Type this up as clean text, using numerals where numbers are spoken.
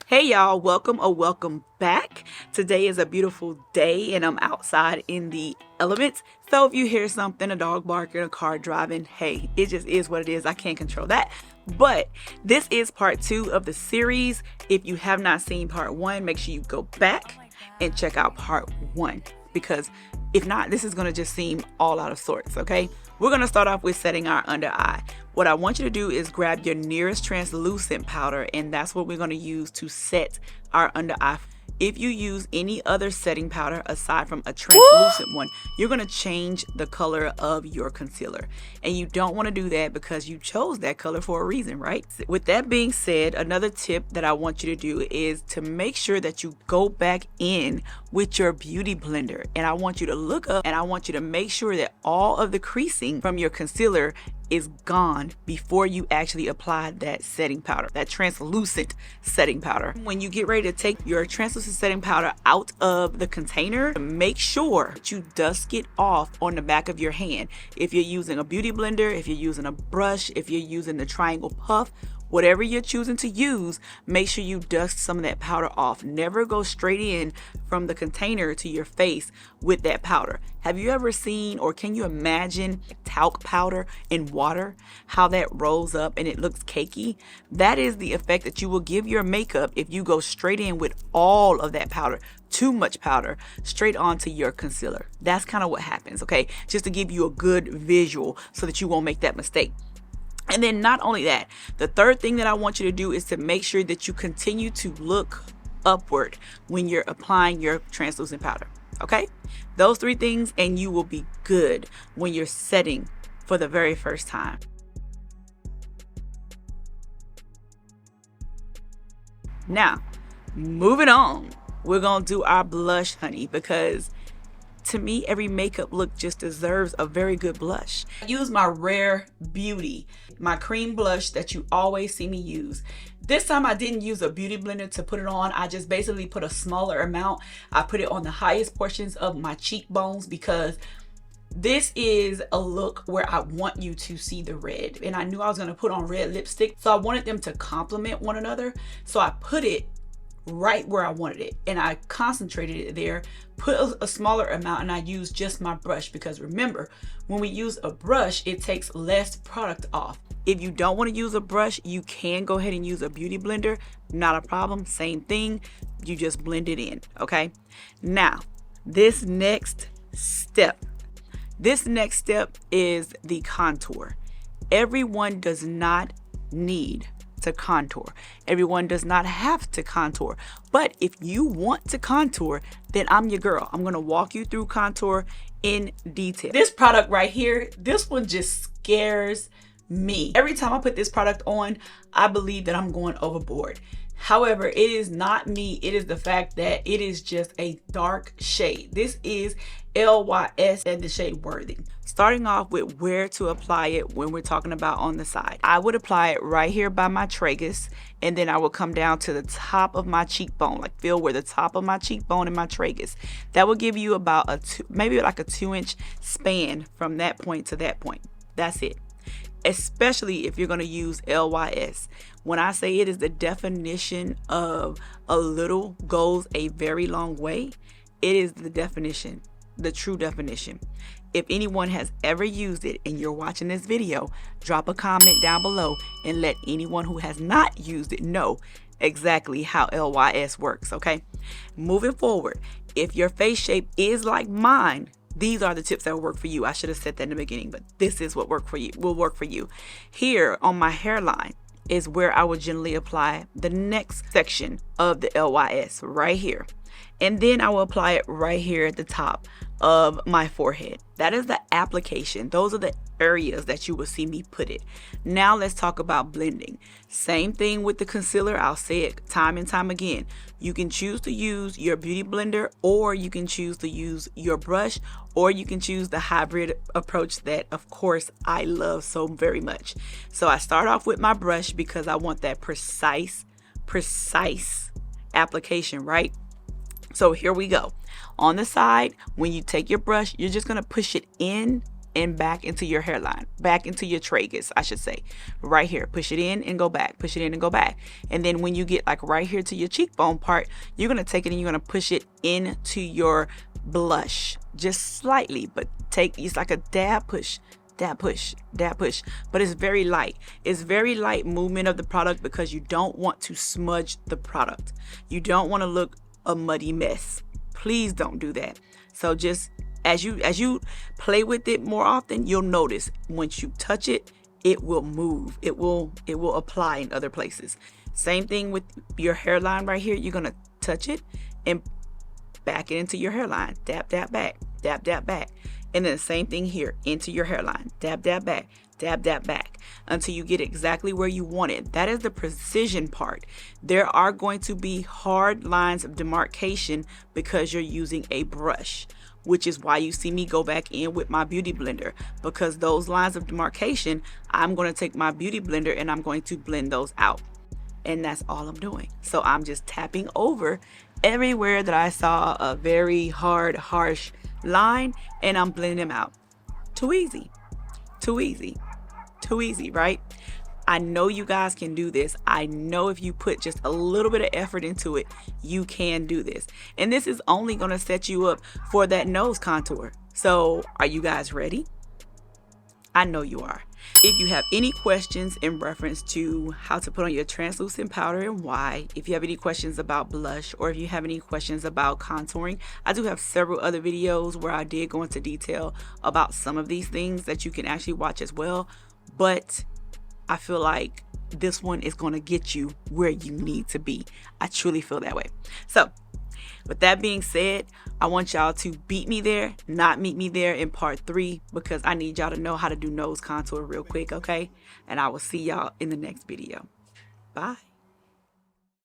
Hey y'all, welcome or welcome back. Today is a beautiful day and I'm outside in the elements. So if you hear something, a dog barking, a car driving, hey, it just is what it is. I can't control that. But this is part 2 of the series. If you have not seen part 1, make sure you go back and check out part 1, because if not, this is going to just seem all out of sorts, okay? We're going to start off with setting our under eye. What I want you to do is grab your nearest translucent powder, and that's what we're going to use to set our under eye. If you use any other setting powder aside from a translucent one, you're going to change the color of your concealer. And you don't want to do that because you chose that color for a reason, right? With that being said, another tip that I want you to do is to make sure that you go back in with your beauty blender. And I want you to look up and I want you to make sure that all of the creasing from your concealer is gone before you actually apply that setting powder, that translucent setting powder. When you get ready to take your translucent setting powder out of the container, make sure that you dust it off on the back of your hand. If you're using a beauty blender, if you're using a brush, if you're using the triangle puff, whatever you're choosing to use, make sure you dust some of that powder off. Never go straight in from the container to your face with that powder. Have you ever seen, or can you imagine, talc powder in water? How that rolls up and it looks cakey? That is the effect that you will give your makeup if you go straight in with all of that powder, too much powder, straight onto your concealer. That's kind of what happens, okay? Just to give you a good visual so that you won't make that mistake. And then not only that, the third thing that I want you to do is to make sure that you continue to look upward when you're applying your translucent powder, okay? Those 3 things and you will be good when you're setting for the very first time. Now, moving on, we're gonna do our blush, honey, because to me, every makeup look just deserves a very good blush. I use my Rare Beauty, my cream blush that you always see me use. This time I didn't use a beauty blender to put it on. I just basically put a smaller amount. I put it on the highest portions of my cheekbones because this is a look where I want you to see the red. And I knew I was gonna put on red lipstick, so I wanted them to complement one another. So I put it right where I wanted it and I concentrated it there, put a smaller amount, and I used just my brush because remember, when we use a brush, it takes less product off. If you don't want to use a brush, you can go ahead and use a beauty blender. Not a problem, same thing, you just blend it in, okay? Now, this next step is the contour. Everyone does not need to contour. Everyone does not have to contour. But if you want to contour, then I'm your girl. I'm gonna walk you through contour in detail. This product right here, this one just scares me. Every time I put this product on, I believe that I'm going overboard. However, it is not me. It is the fact that it is just a dark shade. This is LYS and the shade Worthy. Starting off with where to apply it when we're talking about on the side. I would apply it right here by my tragus, and then I will come down to the top of my cheekbone, like feel where the top of my cheekbone and my tragus. That will give you about maybe like a 2-inch span from that point to that point. That's it. Especially if you're going to use LYS. When I say it is the definition of a little goes a very long way, it is the definition, the true definition. If anyone has ever used it and you're watching this video, drop a comment down below and let anyone who has not used it know exactly how LYS works, okay? Moving forward, if your face shape is like mine, these are the tips that will work for you. I should have said that in the beginning, but this is what will work for you. Here on my hairline is where I will generally apply the next section of the LYS right here. And then I will apply it right here at the top of my forehead. That is the application. Those are the areas that you will see me put it. Now let's talk about blending. Same thing with the concealer. I'll say it time and time again. You can choose to use your beauty blender, or you can choose to use your brush, or you can choose the hybrid approach that of course I love so very much. So I start off with my brush because I want that precise application, right? So here we go. On the side, when you take your brush, you're just going to push it in and back into your hairline, back into your tragus, I should say. Right here, push it in and go back, push it in and go back. And then when you get like right here to your cheekbone part, you're going to take it and you're going to push it into your blush just slightly, but it's like a dab push, dab push, dab push, but it's very light. It's very light movement of the product because you don't want to smudge the product. You don't want to look a muddy mess. Please don't do that. So just as you play with it more often, you'll notice once you touch it, it will move. It will apply in other places. Same thing with your hairline right here. You're going to touch it and back it into your hairline. Dab, dab, back, dab, dab, back. And then the same thing here, into your hairline. Dab, dab, back, dab, dab, back, until you get exactly where you want it. That is the precision part. There are going to be hard lines of demarcation because you're using a brush, which is why you see me go back in with my beauty blender, because those lines of demarcation, I'm going to take my beauty blender and I'm going to blend those out. And that's all I'm doing. So I'm just tapping over everywhere that I saw a very hard, harsh line, and I'm blending them out. Too easy, too easy, too easy, right? I know you guys can do this. I know if you put just a little bit of effort into it, you can do this. And this is only going to set you up for that nose contour. So are you guys ready? I know you are. If you have any questions in reference to how to put on your translucent powder and why, if you have any questions about blush, or if you have any questions about contouring, I do have several other videos where I did go into detail about some of these things that you can actually watch as well. But I feel like this one is going to get you where you need to be. I truly feel that way. So with that being said, I want y'all to beat me there, not meet me there in part 3, because I need y'all to know how to do nose contour real quick, okay? And I will see y'all in the next video. Bye.